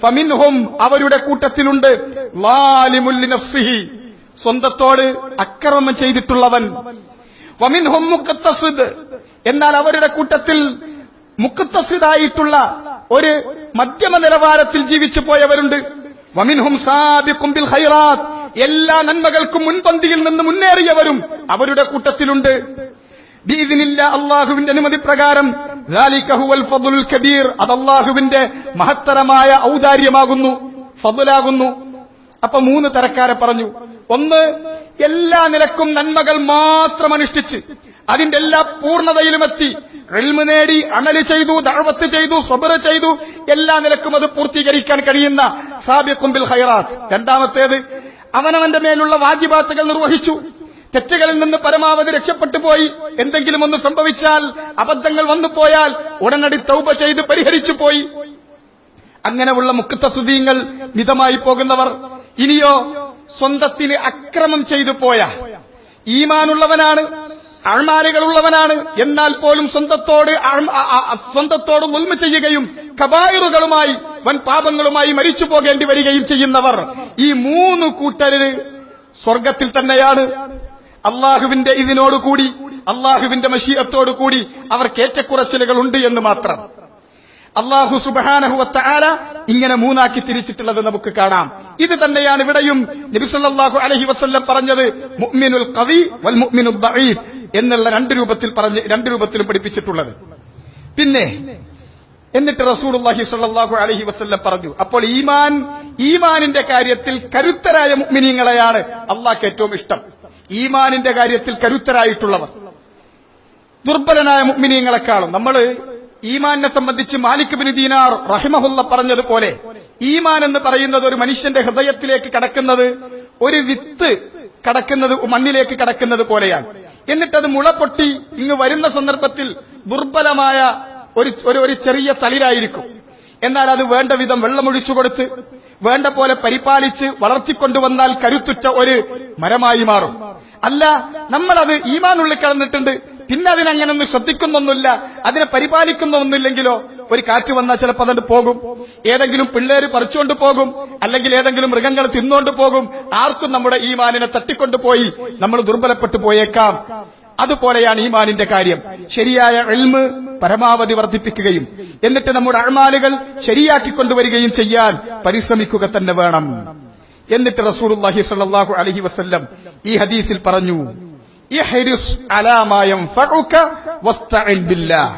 ഫമിൻഹും അവരുടെ കൂട്ടത്തിലുണ്ട് ളാലിമുൽ ലിനഫ്സിഹി സ്വന്തത്തോട് അക്രമം ചെയ്തിട്ടുള്ളവൻ, വമിൻഹും മുഖ്തസിദ് എന്നാൽ അവരുടെ കൂട്ടത്തിൽ മുഖ്തസിദായിട്ടുള്ള ഒരു മധ്യമ നിലവാരത്തിൽ ജീവിച്ചു പോയവരുണ്ട്, വമിൻഹും സാബിഖും ബിൽ ഖൈറാത്ത് എല്ലാ നന്മകൾക്കും മുൻപന്തിയിൽ നിന്ന് മുന്നേറിയവരും അവരുടെ കൂട്ടത്തിലുണ്ട്. ബിഇദ്നില്ലാ അല്ലാഹുവിന്റെ അനുമതി പ്രകാരം ദാലിക ഹുവൽ ഫദ്ലുൽ കബീർ അത് അല്ലാഹുവിന്റെ മഹത്തരമായ ഔദാര്യമാകുന്നു, ഫദ്ലാകുന്നു. അപ്പൊ 3 തരക്കാരെ പറഞ്ഞു. ഒന്ന്, എല്ലാ നിലക്കും നന്മകൾ മാത്രം അനുഷ്ഠിച്ച് അതിന്റെ എല്ലാ പൂർണ്ണതയിലുമെത്തി ഇൽമ് നേടി അമല് ചെയ്തു, ദഅവത്ത് ചെയ്തു, സബ്ർ ചെയ്തു, എല്ലാ നിലക്കും അത് പൂർത്തീകരിക്കാൻ കഴിയുന്ന സാബിഖും ബിൽ ഖൈറാത്ത്. രണ്ടാമത്തേത്, അവനവന്റെ മേലുള്ള വാജിബാത്തുകൾ നിർവഹിച്ചു, തെറ്റുകളിൽ നിന്ന് പരമാവധി രക്ഷപ്പെട്ടു പോയി, എന്തെങ്കിലും ഒന്ന് സംഭവിച്ചാൽ, അബദ്ധങ്ങൾ വന്നു പോയാൽ ഉടനടി തൗബ ചെയ്ത് പരിഹരിച്ചു പോയി. അങ്ങനെയുള്ള മുഖ്തസുദീങ്ങൾ മിതമായി പോകുന്നവർ. ഇനിയോ സ്വന്തത്തിന് അക്രമം ചെയ്തു പോയ ഈമാനുള്ളവനാണ്, അഅ്മാലുകളുള്ളവനാണ്, എന്നാൽ പോലും സ്വന്തത്തോട് മുൽമ ചെയ്യുകയും കബായിറുകളുമായി വൻ പാപങ്ങളുമായി മരിച്ചു പോകേണ്ടി വരികയും ചെയ്യുന്നവർ. ഈ 3 കൂട്ടര് സ്വർഗത്തിൽ തന്നെയാണ്. അള്ളാഹുവിന്റെ ഇതിനോടുകൂടി, അള്ളാഹുവിന്റെ മശീഅത്തോടുകൂടി അവർക്ക് ഏറ്റക്കുറച്ചിലുകൾ ഉണ്ട് എന്ന് മാത്രം. അല്ലാഹു സുബ്ഹാനഹു വ തആല ഇങ്ങനെ 3 ആക്കി തിരിച്ചിട്ടുള്ളത് നമുക്ക് കാണാം. ഇത് തന്നെയാണ് ഇവിടെയും നബി സല്ലല്ലാഹു അലൈഹി വസല്ലം പറഞ്ഞത്, മുഅ്മിനുൽ ഖവി വൽ മുഅ്മിനുൽ ദഈഫ് എന്നുള്ള 2 രൂപത്തിലും പഠിപ്പിച്ചിട്ടുള്ളത്. പിന്നെ എന്നിട്ട് റസൂലുള്ളാഹി സ്വല്ലല്ലാഹു അലൈഹി വസല്ലം പറഞ്ഞു, അപ്പോൾ ഈമാനിന്റെ കാര്യത്തിൽ കരുത്തരായ മുഅ്മിനീങ്ങളെയാണ് അല്ലാഹുവിന് ഏറ്റവും ഇഷ്ടം. ഈമാനിന്റെ കാര്യത്തിൽ കരുത്തരായിട്ടുള്ളവർ ദുർബലനായ മുഅ്മിനീങ്ങളെക്കാളും. നമ്മൾ ഈമാനിനെ സംബന്ധിച്ച് മാലിക് ഇബ്നു ദീനാർ റഹിമഹുല്ല പറഞ്ഞതുപോലെ, ഈമാൻ എന്ന് പറയുന്നത് ഒരു മനുഷ്യന്റെ ഹൃദയത്തിലേക്ക് കടക്കുന്നത്, ഒരു വിത്ത് കടക്കുന്നത് മണ്ണിലേക്ക് കടക്കുന്നത് പോലെയാണ്. എന്നിട്ടത് മുളപൊട്ടി ഇങ്ങ് വരുന്ന സന്ദർഭത്തിൽ ദുർബലമായ ഒരു ചെറിയ തളിരായിരിക്കും. എന്നാൽ അത് വേണ്ട വിധം വെള്ളമൊഴിച്ചു കൊടുത്ത് വേണ്ട പോലെ പരിപാലിച്ച് വളർത്തിക്കൊണ്ടുവന്നാൽ കരുത്തുറ്റ ഒരു മരമായി മാറും. അല്ല, നമ്മളത് ഈമാനുള്ളിൽ കിടന്നിട്ടുണ്ട്, പിന്നെ അതിനങ്ങനൊന്നും ശ്രദ്ധിക്കുന്നൊന്നുമില്ല, അതിനെ പരിപാലിക്കുന്നൊന്നുമില്ലെങ്കിലോ ഒരു കാറ്റ് വന്നാൽ ചിലപ്പോൾ അതുകൊണ്ട് പോകും, ഏതെങ്കിലും പിള്ളേര് പറിച്ചുകൊണ്ട് പോകും, അല്ലെങ്കിൽ ഏതെങ്കിലും മൃഗങ്ങൾ തിന്നുകൊണ്ട് പോകും. ആർക്കും നമ്മുടെ ഈമാനിനെ തട്ടിക്കൊണ്ടുപോയി നമ്മൾ ദുർബലപ്പെട്ടു പോയേക്കാം. അതുപോലെയാണ് ഈമാനിന്റെ കാര്യം. ശരിയായ ഇൽമ് പരമാവധി വർദ്ധിപ്പിക്കുകയും എന്നിട്ട് നമ്മുടെ അഅ്മാലുകൾ ശരിയാക്കിക്കൊണ്ടുവരികയും ചെയ്യാൻ പരിശ്രമിക്കുക തന്നെ വേണം. എന്നിട്ട് റസൂലുള്ളാഹി സ്വല്ലല്ലാഹു അലൈഹി വസല്ലം ഈ ഹദീസിൽ പറഞ്ഞു, ഇഹ്രിസ് അലാ മാ യൻഫഉക വസ്തഇൻ ബില്ലാഹ്.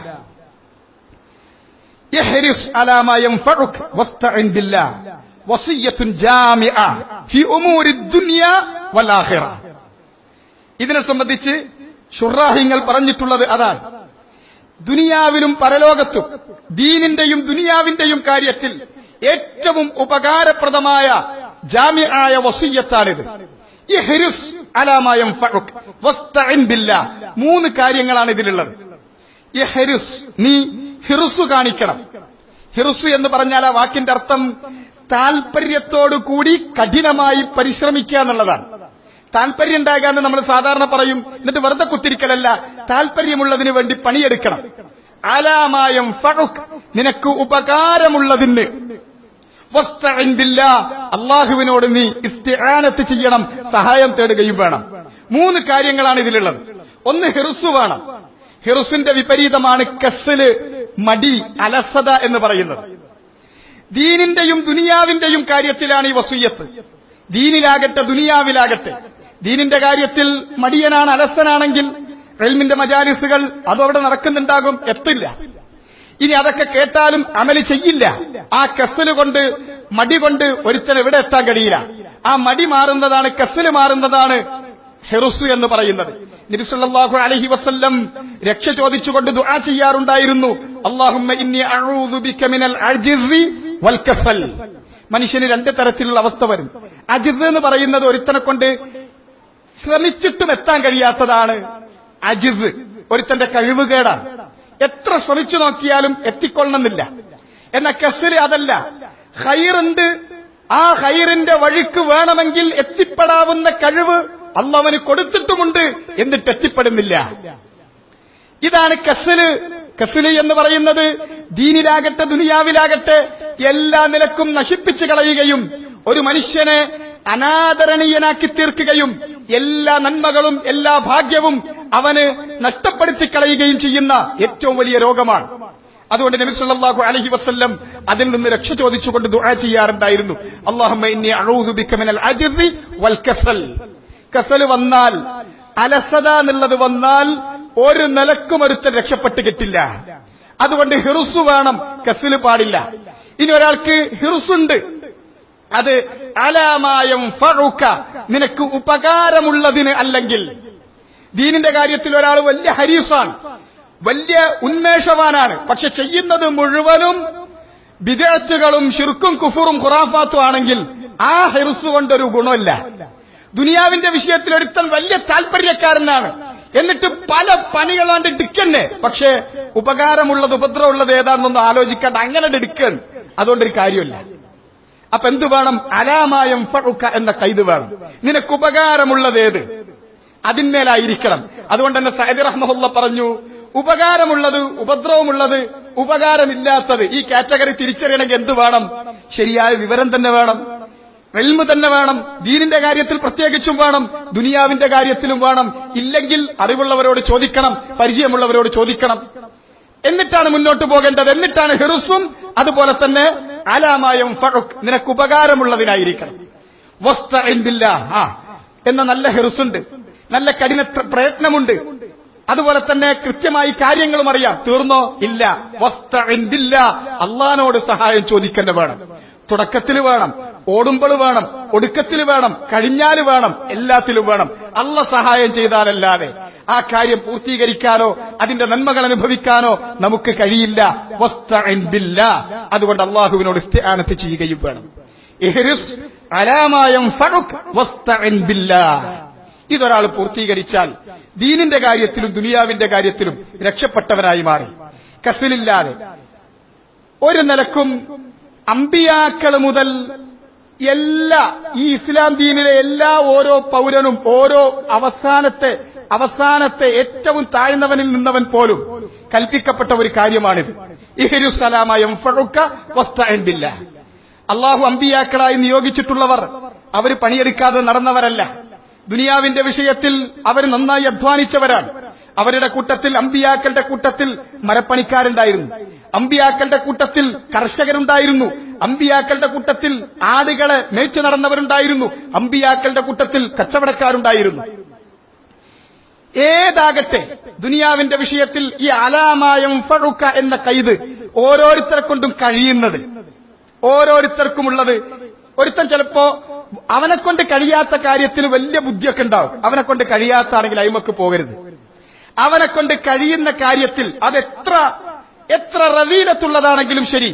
ഇഹ്രിസ് അലാ മാ യൻഫഉക വസ്തഇൻ ബില്ലാഹ് വസിയ്യത്തുൻ ജാമിഅ ഫി ഉമൂരി ദുനിയ വൽ ആഖിറ. ഇതിനെ സംബന്ധിച്ച് ശുറാഹിങ്ങൾ പറഞ്ഞിട്ടുള്ളത് അതാണ്. ദുനിയാവിലും പരലോകത്തും ദീനിന്റെയും ദുനിയാവിന്റെയും കാര്യത്തിൽ ഏറ്റവും ഉപകാരപ്രദമായ ജാമിആയ വസിയ്യത്താണിത്. ഇഹ്രിസ് അലാ മാ യൻഫഉക വസ്തഇൻ ബില്ലാഹ്. 3 കാര്യങ്ങളാണ് ഇതിലുള്ളത്. ഇഹ്രിസ്, നീ ഹിർസ് കാണിക്കണം. ഹിർസ് എന്ന് പറഞ്ഞാൽ ആ വാക്കിന്റെ അർത്ഥം താൽപര്യത്തോടു കൂടി കഠിനമായി പരിശ്രമിക്കുക എന്നുള്ളതാണ്. താൽപര്യം ഉണ്ടാകാന്ന് നമ്മൾ സാധാരണ പറയും, എന്നിട്ട് വെറുതെ കുത്തിരിക്കലല്ല, താൽപര്യമുള്ളതിന് വേണ്ടി പണിയെടുക്കണം. അലാ മാ യൻഫഉക, നിനക്ക് ഉപകാരമുള്ളതിന്. വസ്തഇൻ ബില്ലാഹ്, അല്ലാഹുവിനോട് നീ ഇസ്തിആനത്ത് ചെയ്യണം, സഹായം തേടുകയും വേണം. 3 കാര്യങ്ങളാണ് ഇതിലുള്ളത്. ഒന്ന് ഹിർസ് വേണം. ഹിർസിന്റെ വിപരീതമാണ് കസ്ല്, മടി, അലസത എന്ന് പറയുന്നത്. ദീനിന്റെയും ദുനിയാവിന്റെയും കാര്യത്തിലാണ് ഈ വസിയ്യത്ത്. ദീനിലാകട്ടെ ദുനിയാവിലാകട്ടെ. ദീനിന്റെ കാര്യത്തിൽ മടിയനാണ്, അലസനാണെങ്കിൽ ഇൽമിന്റെ മജാലിസുകൾ അതും അവിടെ നടക്കുന്നുണ്ടാകും, എത്തില്ല. ഇനി അതൊക്കെ കേട്ടാലും അമല് ചെയ്യില്ല. ആ കസ്ല് കൊണ്ട്, മടി കൊണ്ട് ഒരുത്തന് എവിടെ എത്താൻ കഴിയില്ല. ആ മടി മാറുന്നതാണ്, കസ്ല് മാറുന്നതാണ് ഹിർസ് എന്ന് പറയുന്നത്. നബി സല്ലല്ലാഹു അലൈഹി വസല്ലം രക്ഷ ചോദിച്ചുകൊണ്ട് ദുആ ചെയ്യാറുണ്ടായിരുന്നു, അല്ലാഹുമ്മ ഇന്നി അഊദു ബിക മിനൽ അജ്സി വൽ കസൽ. മനുഷ്യന് 2 തരത്തിലുള്ള അവസ്ഥ വരും. അജ്സ് എന്ന് പറയുന്നത് ഒരുത്തനെ കൊണ്ട് ശ്രമിച്ചിട്ടും എത്താൻ കഴിയാത്തതാണ് അജ്സ്, ഒരുത്തന്റെ കഴിവുകേടാണ്. എത്ര ശ്രമിച്ചു നോക്കിയാലും എത്തിക്കൊള്ളണമെന്നില്ല. എന്നാൽ കസ്ല് അതല്ല, ഖൈറുണ്ട്, ആ ഖൈറിന്റെ വഴിക്ക് വേണമെങ്കിൽ എത്തിപ്പെടാവുന്ന കഴിവ് അല്ലാഹുവിന് കൊടുത്തിട്ടുമുണ്ട്, എന്നിട്ട് എത്തിപ്പെടുന്നില്ല. ഇതാണ് കസ്ല്. കസ്ല് എന്ന് പറയുന്നത് ദീനിലാകട്ടെ ദുനിയാവിലാകട്ടെ എല്ലാ നിലക്കും നശിപ്പിച്ചു കളയുകയും ഒരു മനുഷ്യനെ അനാദരണീയനാക്കി തീർക്കുകയും എല്ലാ നന്മകളും എല്ലാ ഭാഗ്യവും അവന് നഷ്ടപ്പെടുത്തി കളയുകയും ചെയ്യുന്ന ഏറ്റവും വലിയ രോഗമാണ്. അതുകൊണ്ട് നബി സല്ലല്ലാഹു അലൈഹി വസല്ലം അതിൽ നിന്ന് രക്ഷ ചോദിച്ചുകൊണ്ട് ദുആ ചെയ്യാറുണ്ടായിരുന്നു. അല്ലാഹുമ്മ ഇന്നി അഊദു ബിക മിനൽ അജ്സി വൽ കസൽ. കസൽ വന്നാൽ, അലസത എന്നുള്ളത് വന്നാൽ ഒരു നിലക്കും ഒരുത്തൻ രക്ഷപ്പെട്ട് കിട്ടില്ല. അതുകൊണ്ട് ഹിർസ് വേണം, കസൽ പാടില്ല. ഇനി ഒരാൾക്ക് ഹിർസുണ്ട്, അത് അലാമായം ഫഉക, നിനക്ക് ഉപകാരമുള്ളതിന് അല്ലെങ്കിൽ. ദീനിന്റെ കാര്യത്തിൽ ഒരാൾ വലിയ ഹരീസാണ്, വലിയ ഉന്മേഷവാനാണ്, പക്ഷെ ചെയ്യുന്നത് മുഴുവനും ബിദ്അത്തുകളും ശിർക്കും കുഫറും ഖുറാഫാത്തും ആണെങ്കിൽ ആ ഹിർസ് കൊണ്ടൊരു ഗുണമില്ല. ദുനിയാവിന്റെ വിഷയത്തിൽ ഒരുത്തൻ വലിയ താല്പര്യക്കാരനാണ്, എന്നിട്ട് പല പണികളാണ്ട് എടുക്കന്നെ, പക്ഷേ ഉപകാരമുള്ളത് ഉപദ്രവമുള്ളത് ഏതാണെന്നൊന്നും ആലോചിക്കാണ്ട് അങ്ങനെ എടുക്കാൻ, അതുകൊണ്ടൊരു കാര്യമില്ല. അപ്പൊ എന്ത് വേണം? അലാമായം ഫഉക എന്ന കൈത് വേണം. നിനക്ക് ഉപകാരമുള്ളതേത് അതിന്മേലായിരിക്കണം. അതുകൊണ്ട് തന്നെ സഅദി റഹ്മഹുള്ള പറഞ്ഞു, ഉപകാരമുള്ളത് ഉപദ്രവമുള്ളത് ഉപകാരമില്ലാത്തത്, ഈ കാറ്റഗറി തിരിച്ചറിയണമെങ്കിൽ എന്ത് വേണം? ശരിയായ വിവരം തന്നെ വേണം, ഇൽമ് തന്നെ വേണം. ദീനിന്റെ കാര്യത്തിൽ പ്രത്യേകിച്ചും വേണം, ദുനിയാവിന്റെ കാര്യത്തിലും വേണം. ഇല്ലെങ്കിൽ അറിവുള്ളവരോട് ചോദിക്കണം, പരിചയമുള്ളവരോട് ചോദിക്കണം. എന്നിട്ടാണ് മുന്നോട്ട് പോകേണ്ടത്. എന്നിട്ടാണ് ഹിർസും അതുപോലെ തന്നെ അലാമായം ഫഉക്, നിനക്ക് ഉപകാരമുള്ളതിനായിരിക്കണം. വസ്തഇൻ ബില്ലാഹ് എന്ന നല്ല ഹിർസുണ്ട്, നല്ല കഠിന പ്രയത്നമുണ്ട്, അതുപോലെ തന്നെ കൃത്യമായി കാര്യങ്ങളും അറിയാം. തീർന്നോ? ഇല്ല. വസ്തഇൻ ബില്ലാഹ്, അല്ലാഹുവോട് സഹായം ചോദിക്കേണ്ട വേണം. തുടക്കത്തിൽ വേണം, ഓടുമ്പോൾ വേണം, ഒടുക്കത്തിൽ വേണം, കഴിഞ്ഞാൽ വേണം, എല്ലാത്തിലും വേണം. അല്ലാഹ് സഹായം ചെയ്താലല്ലാതെ ആ കാര്യം പൂർത്തീകരിക്കാനോ അതിന്റെ നന്മകൾ അനുഭവിക്കാനോ നമുക്ക് കഴിയില്ല. വസ്തഇൻ ബില്ലാഹ്, അതുകൊണ്ട് അല്ലാഹുവിനോട് ഇസ്തിആനത്ത് ചെയ്യുകയും വേണം. ഇഹ്രിസ് അലാ മാ യൻഫഉക് വസ്തഇൻ ബില്ലാഹ്. ഇതൊരാൾ പൂർത്തീകരിച്ചാൽ ദീനിന്റെ കാര്യത്തിലും ദുനിയാവിന്റെ കാര്യത്തിലും രക്ഷപ്പെട്ടവരായി മാറി. കസ്ലില്ലാതെ ഒരു നിലക്കും അമ്പിയാക്കൾ മുതൽ എല്ലാ ഈ ഇസ്ലാം ദീനിലെ എല്ലാ ഓരോ പൗരനും ഓരോ അവസാനത്തെ ഏറ്റവും താഴ്ന്നവനിൽ നിന്നവൻ പോലും കൽപ്പിക്കപ്പെട്ട ഒരു കാര്യമാണിത്. ഇഹ്രിസ് അലാ മാ യൻഫഉക വസ്തഇൻ ബില്ലാഹ്. അല്ലാഹു അമ്പിയാക്കളായി നിയോഗിച്ചിട്ടുള്ളവർ അവർ പണിയെടുക്കാതെ നടന്നവരല്ല. ദുനിയാവിന്റെ വിഷയത്തിൽ അവർ നന്നായി അധ്വാനിച്ചവരാണ്. അവരുടെ കൂട്ടത്തിൽ അമ്പിയാക്കളുടെ കൂട്ടത്തിൽ മരപ്പണിക്കാരുണ്ടായിരുന്നു, അമ്പിയാക്കളുടെ കൂട്ടത്തിൽ കർഷകരുണ്ടായിരുന്നു, അമ്പിയാക്കളുടെ കൂട്ടത്തിൽ ആടുകളെ മേച്ചു നടന്നവരുണ്ടായിരുന്നു, അമ്പിയാക്കളുടെ കൂട്ടത്തിൽ കച്ചവടക്കാരുണ്ടായിരുന്നു. ഏതാകട്ടെ ദുനിയാവിന്റെ വിഷയത്തിൽ ഈ അലാമായം ഫഉക എന്ന കൈത് ഓരോരുത്തരെ കൊണ്ടും കഴിയുന്നത്, ഓരോരുത്തർക്കുമുള്ളത്. ഒരുത്തൻ ചിലപ്പോ അവനെ കൊണ്ട് കഴിയാത്ത കാര്യത്തിന് വലിയ ബുദ്ധിയൊക്കെ ഉണ്ടാവും. അവനെ കൊണ്ട് കഴിയാത്താണെങ്കിൽ അയിമക്ക് പോകരുത്. അവനെ കൊണ്ട് കഴിയുന്ന കാര്യത്തിൽ എത്ര റവീനത്തുള്ളതാണെങ്കിലും ശരി,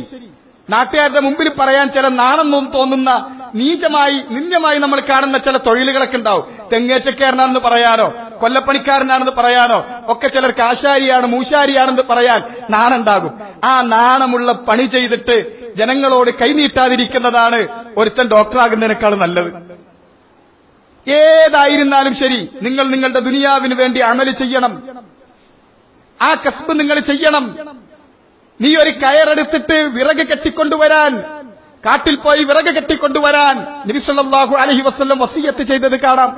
നാട്ടുകാരുടെ മുമ്പിൽ പറയാൻ ചില നാണം തോന്നുന്ന നിന്ദ്യമായി നമ്മൾ കാണുന്ന ചില തൊഴിലുകളൊക്കെ ഉണ്ടാവും. തെങ്ങേറ്റക്കാരനാണെന്ന് പറയാനോ കൊല്ലപ്പണിക്കാരനാണെന്ന് പറയാനോ ഒക്കെ ചിലർക്ക് ആശാരിയാണ് മൂശാരിയാണെന്ന് പറയാൻ നാണുണ്ടാകും. ആ നാണമുള്ള പണി ചെയ്തിട്ട് ജനങ്ങളോട് കൈനീട്ടാതിരിക്കുന്നതാണ് ഒരുത്തൻ ഡോക്ടറാകുന്നതിനേക്കാൾ നല്ലത്. ഏതായിരുന്നാലും ശരി, നിങ്ങൾ നിങ്ങളുടെ ദുനിയാവിന് വേണ്ടി അമല് ചെയ്യണം. ആ കസ്ബ് നിങ്ങൾ ചെയ്യണം. നീ ഒരു കയറെടുത്തിട്ട് വിറക് കെട്ടിക്കൊണ്ടുവരാൻ, കാട്ടിൽ പോയി വിറക് കെട്ടിക്കൊണ്ടുവരാൻ നബി സല്ലല്ലാഹു അലൈഹി വസല്ലം വസിയ്യത്ത് ചെയ്തത് കാണാം.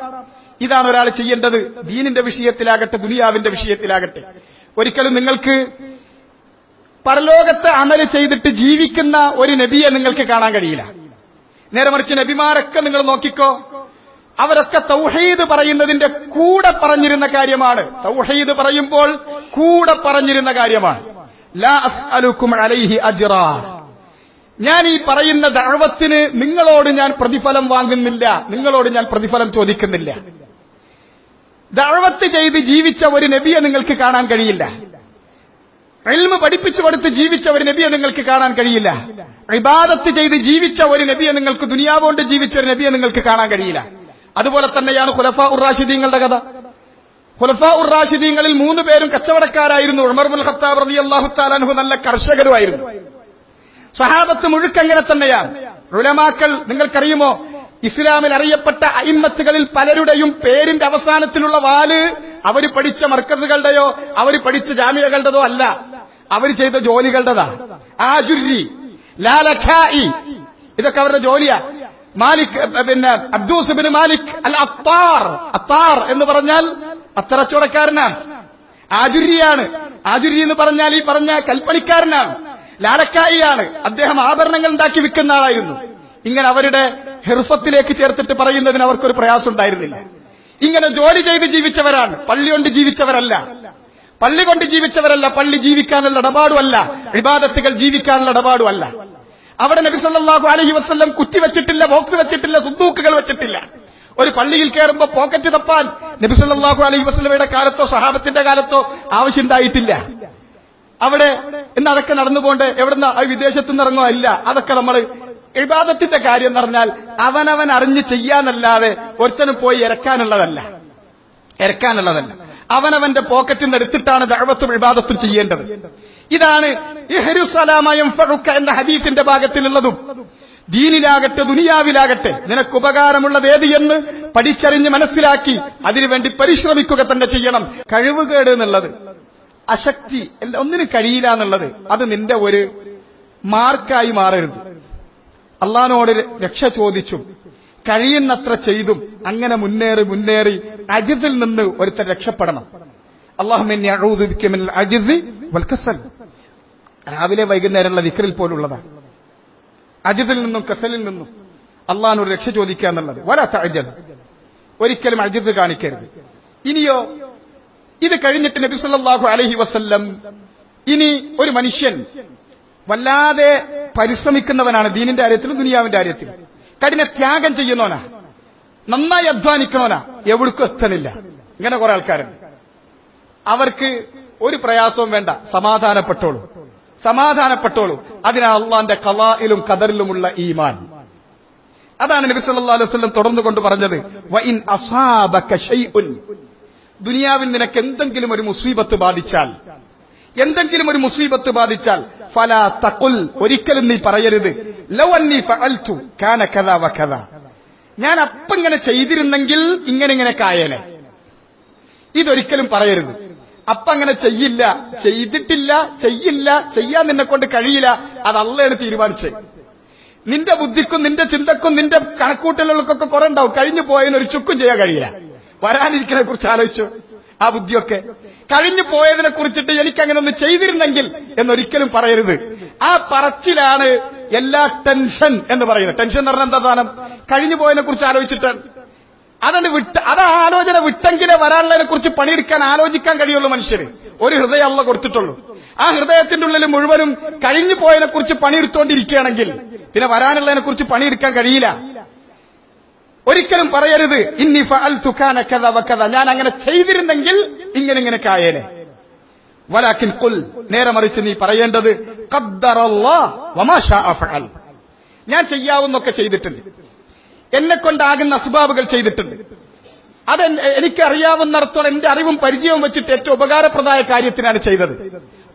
ഇതാണ് ഒരാൾ ചെയ്യേണ്ടത്, ദീനിന്റെ വിഷയത്തിലാകട്ടെ ദുനിയാവിന്റെ വിഷയത്തിലാകട്ടെ. ഒരിക്കലും നിങ്ങൾക്ക് പരലോകത്ത് അമല് ചെയ്തിട്ട് ജീവിക്കുന്ന ഒരു നബിയെ നിങ്ങൾക്ക് കാണാൻ കഴിയില്ല. നേരെ മറിച്ച് നബിമാരൊക്കെ നിങ്ങൾ നോക്കിക്കോ, അവരൊക്കെ തൗഹീദ് പറയുന്നതിന്റെ കൂടെ പറഞ്ഞിരുന്ന കാര്യമാണ്. തൗഹീദ് പറയുമ്പോൾ കൂടെ പറഞ്ഞിരുന്ന കാര്യമാണ്. ലാ അസ്അലുക്കും അലൈഹി അജ്റാ, ഞാൻ ഈ പറയുന്ന ദഅവത്തിന് നിങ്ങളോട് ഞാൻ പ്രതിഫലം വാങ്ങുന്നില്ല, നിങ്ങളോട് ഞാൻ പ്രതിഫലം ചോദിക്കുന്നില്ല. ദഅവത്ത് ചെയ്ത് ജീവിച്ച ഒരു നബിയെ നിങ്ങൾക്ക് കാണാൻ കഴിയില്ല. ഇൽമ് പഠിപ്പിച്ചു കൊടുത്ത് ജീവിച്ച ഒരു നബിയെ നിങ്ങൾക്ക് കാണാൻ കഴിയില്ല. ഇബാദത്ത് ചെയ്ത് ജീവിച്ച ഒരു നബിയെ നിങ്ങൾക്ക്, ദുനിയാവ് കൊണ്ട് ജീവിച്ച ഒരു നബിയെ നിങ്ങൾക്ക് കാണാൻ കഴിയില്ല. അതുപോലെ തന്നെയാണ് ഖുലഫാ ഉർ റാഷിദീങ്ങളുടെ കഥ. ഖുലഫാ ഉർ റാഷിദീങ്ങളിൽ 3 പേരും കച്ചവടക്കാരായിരുന്നു. ഉമർ ഇബ്നുൽ ഖത്താബ് റളിയല്ലാഹു തആല അൻഹു നല്ല കർഷകരുമായിരുന്നു. സഹാബത്ത് മുഴുക്കങ്ങനെ തന്നെയാണ്. ഉലമാക്കൾ നിങ്ങൾക്കറിയുമോ, ഇസ്ലാമിൽ അറിയപ്പെട്ട അയിമ്മത്തുകളിൽ പലരുടെയും പേരിന്റെ അവസാനത്തിലുള്ള വാല് അവർ പഠിച്ച മർക്കസുകളുടെയോ അവർ പഠിച്ച ജാമിയകളുടെതോ അല്ല. അവർ ചെയ്ത ജോലികളുടെതാ. ആജുരി, ലാലഖായി, ഇതൊക്കെ അവരുടെ ജോലിയാ. മാലിക് അബ്ദൂസ് ബിൻ മാലിക് അൽ അത്താർ, അത്താർ എന്ന് പറഞ്ഞാൽ അത്തറച്ചോടക്കാരനാണ്. ആജുരിയാണ്. ആജുരി എന്ന് പറഞ്ഞാൽ ഈ പറഞ്ഞ കൽപ്പണിക്കാരനാണ്. ലാലക്കായിയാണ്. അദ്ദേഹം ആഭരണങ്ങൾ ഉണ്ടാക്കി വിൽക്കുന്ന ആളായിരുന്നു. ഇങ്ങനെ അവരുടെ ഹിർഫത്തിലേക്ക് ചേർത്തിട്ട് പറയുന്നതിന് അവർക്കൊരു പ്രയാസം ഉണ്ടായിരുന്നില്ല. ഇങ്ങനെ ജോലി ചെയ്ത് ജീവിച്ചവരാണ്, പള്ളി കൊണ്ട് ജീവിച്ചവരല്ല. പള്ളി കൊണ്ട് ജീവിച്ചവരല്ല, പള്ളി ജീവിക്കാനുള്ള ഇടപാടുമല്ല, ഇബാദത്തുകൾ ജീവിക്കാനുള്ള ഇടപാടുമല്ല. അവിടെ നബി സല്ലല്ലാഹു അലൈഹി വസല്ലം കുറ്റി വെച്ചിട്ടില്ല, ബോക്സ് വെച്ചിട്ടില്ല, സുദ്ദൂക്കുകൾ വെച്ചിട്ടില്ല. ഒരു പള്ളിയിൽ കയറുമ്പോ പോക്കറ്റ് തപ്പാൻ നബി സല്ലല്ലാഹു അലൈഹി വസല്ലമയുടെ കാലത്തോ സഹാബത്തിന്റെ കാലത്തോ ആവശ്യമുണ്ടായിട്ടില്ല. അവിടെ ഇന്ന് അതൊക്കെ നടന്നുകൊണ്ട് എവിടുന്ന വിദേശത്തുനിന്ന് ഇറങ്ങോ ഇല്ല. അതൊക്കെ നമ്മൾ ഇബാദത്തിന്റെ കാര്യം എന്ന് പറഞ്ഞാൽ അവനവൻ അറിഞ്ഞ് ചെയ്യാന്നല്ലാതെ ഒരുത്തനും പോയി ഇറക്കാനുള്ളതല്ല. അവനവന്റെ പോക്കറ്റിൽ നിന്ന് എടുത്തിട്ടാണ് ദഅവത്തും ഇബാദത്തും ചെയ്യേണ്ടത്. ഇതാണ് എന്ന ഹദീസിന്റെ ഭാഗത്തിലുള്ളതും. ദീനിലാകട്ടെ ദുനിയാവിലാകട്ടെ നിനക്ക് ഉപകാരമുള്ളത് ഏത് എന്ന് പഠിച്ചറിഞ്ഞ് മനസ്സിലാക്കി അതിനുവേണ്ടി പരിശ്രമിക്കുക തന്നെ ചെയ്യണം. കഴിവുകേട് എന്നുള്ളത്, അശക്തി, ഒന്നിനും കഴിയില്ല എന്നുള്ളത് അത് നിന്റെ ഒരു മാർക്കായി മാറരുത്. അള്ളാഹിനോട് രക്ഷ ചോദിച്ചും കഴിയുന്നത്ര ചെയ്തും അങ്ങനെ മുന്നേറി അജിസിൽ നിന്ന് ഒരുത്തൻ രക്ഷപ്പെടണം. അല്ലാഹുമ്മ ഇന്നി അഊദു ബിക മിനൽ അജ്സി വൽ കസൽ. രാവിലെ വൈകുന്നേരമുള്ള ദിക്റിൽ പോലുള്ളതാണ്. അജിസിൽ നിന്നും കസലിൽ നിന്നും അള്ളാഹിനോട് രക്ഷ ചോദിക്കുക എന്നുള്ളത്. വലാ തഅജസ്, ഒരിക്കലും അജിസ് കാണിക്കരുത്. ഇനിയോ ഇത് കഴിഞ്ഞിട്ട് നബി സല്ലല്ലാഹു അലൈഹി വസല്ലം ഇനി ഒരു മനുഷ്യൻ വല്ലാതെ പരിശ്രമിക്കുന്നവനാണ് ദീനിന്റെ കാര്യത്തിലും ദുനിയാവിന്റെ കാര്യത്തിലും. കഠിന ത്യാഗം ചെയ്യുന്നവനാ, നന്നായി അധ്വാനിക്കണവനാ, എവിടേക്കും എത്തണില്ല. ഇങ്ങനെ കുറെ ആൾക്കാരുണ്ട്. അവർക്ക് ഒരു പ്രയാസവും വേണ്ട, സമാധാനപ്പെട്ടോളൂ. അതിനാണ് അള്ളാന്റെ ഖളായിലും ഖദറിലുമുള്ള ഈമാൻ. അതാണ് നബി സല്ലല്ലാഹു അലൈഹി വസല്ലം തുടർന്നു കൊണ്ട് പറഞ്ഞത്, വഇൻ അസാബക ശൈഉൻ, ദുനിയാവിൽ നിനക്ക് എന്തെങ്കിലും ഒരു മുസീബത്ത് ബാധിച്ചാൽ ഫലാ തഖുൽ, ഒരിക്കലും നീ പറയരുത് ലൗ അന്നി ഫഅൽതു കാന കദാ വകദാ, ഞാൻ അപ്പങ്ങനെ ചെയ്തിരുന്നെങ്കിൽ ഇങ്ങനെ കായേനെ. ഇതൊരിക്കലും പറയരുത്. അപ്പങ്ങനെ ചെയ്യാൻ നിന്നെ കൊണ്ട് കഴിയില്ല. അത് അള്ളയാണ് തീരുമാനിച്ചത്. നിന്റെ ബുദ്ധിക്കും നിന്റെ ചിന്തക്കും നിന്റെ കണക്കൂട്ടലുകൾക്കൊക്കെ കുറെ ഉണ്ടാവും. കഴിഞ്ഞു പോയതിന് ഒരു ചുക്കും ചെയ്യാൻ കഴിയില്ല. വരാനിരിക്കുന്നതിനെ കുറിച്ച് ആലോചിച്ചു. ആ ബുദ്ധിയൊക്കെ കഴിഞ്ഞു പോയതിനെ കുറിച്ചിട്ട് എനിക്കങ്ങനെ ഒന്ന് ചെയ്തിരുന്നെങ്കിൽ എന്നൊരിക്കലും പറയരുത്. ആ പറച്ചിലാണ് എല്ലാ ടെൻഷൻ എന്ന് പറയുന്നത്. ടെൻഷൻ എന്ന് പറഞ്ഞാൽ എന്താ സാധനം? കഴിഞ്ഞു പോയതിനെ കുറിച്ച് ആലോചിച്ചിട്ടാണ്. അത് ആലോചന വിട്ടെങ്കിലേ വരാനുള്ളതിനെ കുറിച്ച് പണിയെടുക്കാൻ ആലോചിക്കാൻ കഴിയുള്ളൂ മനുഷ്യര്. ഒരു ഹൃദയം അള്ളാഹ് കൊടുത്തിട്ടുള്ളൂ. ആ ഹൃദയത്തിന്റെ ഉള്ളിൽ മുഴുവനും കഴിഞ്ഞു പോയതിനെ കുറിച്ച് പണിയെടുത്തുകൊണ്ടിരിക്കുകയാണെങ്കിൽ പിന്നെ വരാനുള്ളതിനെ കുറിച്ച് പണിയെടുക്കാൻ കഴിയില്ല. ഒരിക്കലും പറയരുത് ഇന്നി ഫഅൽതു കാന കദാ വകദാ, ഞാൻ അങ്ങനെ ചെയ്തിരുന്നെങ്കിൽ ഇങ്ങനെ കായേനെ. വലാകിൻ ഖുൽ, നേരെ മറിച്ച് നീ പറയേണ്ടത് ഖദ്ദറല്ലാഹ് വമാ ശാഅ ഫഅൽ, ഞാൻ ചെയ്യാവുന്നൊക്കെ ചെയ്തിട്ടുണ്ട്, എന്നെ കൊണ്ടാകുന്ന അസ്ബാബുകൾ ചെയ്തിട്ടുണ്ട്. അത് എനിക്കറിയാവുന്നിടത്തോളം എന്റെ അറിവും പരിചയവും വെച്ചിട്ട് ഏറ്റവും ഉപകാരപ്രദമായ കാര്യത്തിനാണ് ചെയ്തത്.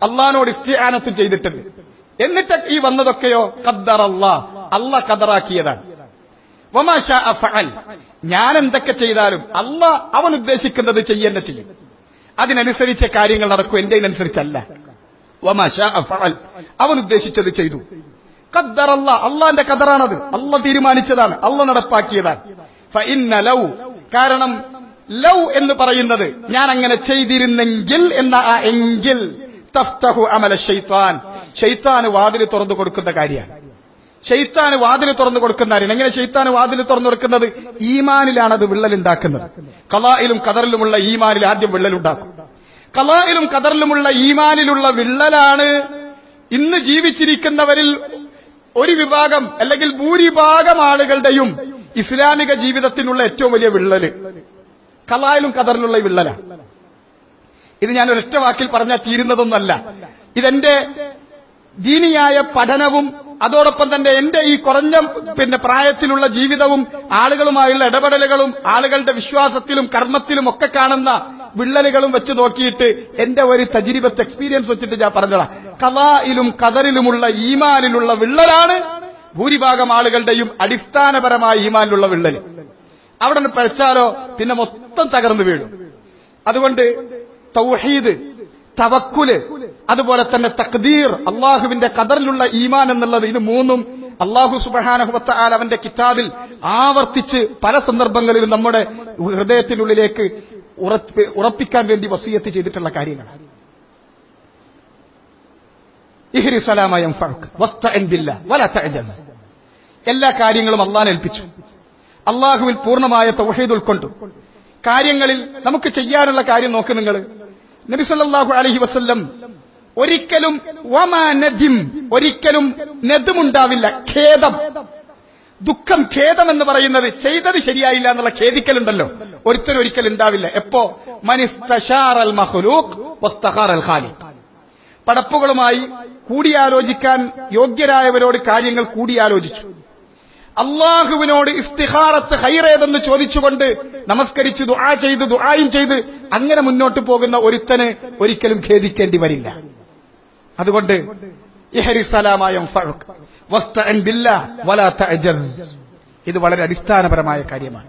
അള്ളാഹിനോട് ഇസ്തിആനത്തും ചെയ്തിട്ടുണ്ട്. എന്നിട്ട് ഈ വന്നതൊക്കെയോ ഖദ്ദറല്ലാഹ്, അള്ളാഹ് ഖദറാക്കിയതാണ്. വമാ ശാഅ ഫഅൽ, ഞാൻ എന്തൊക്കെ ചെയ്താലും അള്ളാഹ് അവൻ ഉദ്ദേശിക്കുന്നത് ചെയ്യെന്നെ ചെയ്യും. അതിനനുസരിച്ച കാര്യങ്ങൾ നടക്കും, എന്റെ അനുസരിച്ചല്ല. വമാ ശാഅ ഫഅൽ, അവൻ ഉദ്ദേശിച്ചത് ചെയ്തു. ഖദ്ദറല്ലാഹ്, അള്ളാന്റെ ഖദറാണത്. അള്ളാഹ് തീരുമാനിച്ചതാണ്, അള്ളാഹ് നടപ്പാക്കിയതാണ്. ഫഇന്ന ലൗ, കാരണം ലൗ എന്ന് പറയുന്നത് ഞാൻ അങ്ങനെ ചെയ്തിരുന്നെങ്കിൽ എന്ന ആ എങ്കിൽ തഫ്തഹു അമല ശൈത്താൻ, ശൈത്താന് വാതിൽ തുറന്നു കൊടുക്കുന്ന കാര്യമാണ്. ശൈത്താന് വാതിൽ തുറന്നു കൊടുക്കുന്ന കാര്യം. എങ്ങനെ ശൈത്താന് വാതിൽ തുറന്നു കൊടുക്കുന്നത്? ഈമാനിലാണ് അത് വിള്ളലുണ്ടാക്കുന്നത്. ഖളായിലും ഖദറിലുമുള്ള ഈമാനിൽ ആദ്യം വിള്ളലുണ്ടാക്കും. ഖളായിലും ഖദറിലുമുള്ള ഈമാനിലുള്ള വിള്ളലാണ് ഇന്ന് ജീവിച്ചിരിക്കുന്നവരിൽ ഒരു വിഭാഗം അല്ലെങ്കിൽ ഭൂരിഭാഗം ആളുകളുടെയും ഇസ്ലാമിക ജീവിതത്തിനുള്ള ഏറ്റവും വലിയ വിള്ളല് ഖളായിലും ഖദറിലുള്ള വിള്ളല. ഇത് ഞാൻ ഒരൊറ്റ വാക്കിൽ പറഞ്ഞാൽ തീരുന്നതൊന്നല്ല. ഇതെന്റെ ദീനിയായ പഠനവും അതോടൊപ്പം തന്നെ എന്റെ ഈ കുറഞ്ഞ പ്രായത്തിലുള്ള ജീവിതവും ആളുകളുമായുള്ള ഇടപെടലുകളും ആളുകളുടെ വിശ്വാസത്തിലും കർമ്മത്തിലും ഒക്കെ കാണുന്ന വിള്ളലുകളും വെച്ച് നോക്കിയിട്ട് എന്റെ ഒരു തജ്രിബത്ത് എക്സ്പീരിയൻസ് വെച്ചിട്ട് ഞാൻ പറഞ്ഞതാ. ഖളായിലും ഖദറിലുമുള്ള ഈമാനിലുള്ള വിള്ളലാണ് ഭൂരിഭാഗം ആളുകളുടെയും അടിസ്ഥാനപരമായ ഈമാനിലുള്ള വിള്ളൽ. അവിടെ നിന്ന് പഴച്ചാലോ പിന്നെ മൊത്തം തകർന്നു വീഴും. അതുകൊണ്ട് തൗഹീദ്, തവക്കുല്, അതുപോലെ തന്നെ തഖ്ദീർ, അള്ളാഹുവിന്റെ ഖദറിലുള്ള ഈമാൻ എന്നുള്ളത്, ഇത് മൂന്നും അള്ളാഹു സുബ്ഹാനഹു വ തആല അവന്റെ കിതാബിൽ ആവർത്തിച്ച് പല സന്ദർഭങ്ങളിലും നമ്മുടെ ഹൃദയത്തിനുള്ളിലേക്ക് ഉറപ്പിക്കാൻ വേണ്ടി വസിയത്ത് ചെയ്തിട്ടുള്ള കാര്യങ്ങളാണ്. ഇഹ്രിസ് അലാ മാ യൻഫഉക വസ്തഇൻ ബില്ലാഹ് വലാ തഅജസ്. എല്ലാ കാര്യങ്ങളും അള്ളാഹനെ ഏൽപ്പിച്ചു. അള്ളാഹുവിൽ പൂർണ്ണമായ തൗഹീദ് ഉൾക്കൊണ്ടു. കാര്യങ്ങളിൽ നമുക്ക് ചെയ്യാനുള്ള കാര്യം നോക്ക് നിങ്ങൾ. നബി സല്ലല്ലാഹു അലൈഹി വസല്ലം ഒരിക്കലും ഒരിക്കലും നെദുമുണ്ടാവില്ല, ഖേദം, ദുഃഖം. ഖേദം എന്ന് പറയുന്നത് ചെയ്തത് ശരിയായില്ല എന്നുള്ള ഖേദിക്കലുണ്ടല്ലോ, ഒരിക്കലും ഉണ്ടാവില്ല. എപ്പോ? മനിസ്തശാറൽ മഖ്ലൂഖ് വസ്തഖാറൽ ഖാലിഖ്. പടപ്പുകളുമായി കൂടിയാലോചിക്കാൻ യോഗ്യരായവരോട് കാര്യങ്ങൾ കൂടിയാലോചിച്ചു. അള്ളാഹുവിനോട് ഇസ്തിഖാറത്ത് ഖൈറേതെന്ന് ചോദിച്ചുകൊണ്ട് നമസ്കരിച്ചു, ദുആയും ചെയ്ത് അങ്ങനെ മുന്നോട്ട് പോകുന്ന ഒരുത്തന് ഒരിക്കലും ഖേദിക്കേണ്ടി വരില്ല. അതുകൊണ്ട് ഇഹ്രിസ് അലാ മാ യൻഫഉക വസ്തഇൻ ബില്ലാഹ് വലാ തഅജസ്. ഇത് വളരെ അടിസ്ഥാനപരമായ കാര്യമാണ്.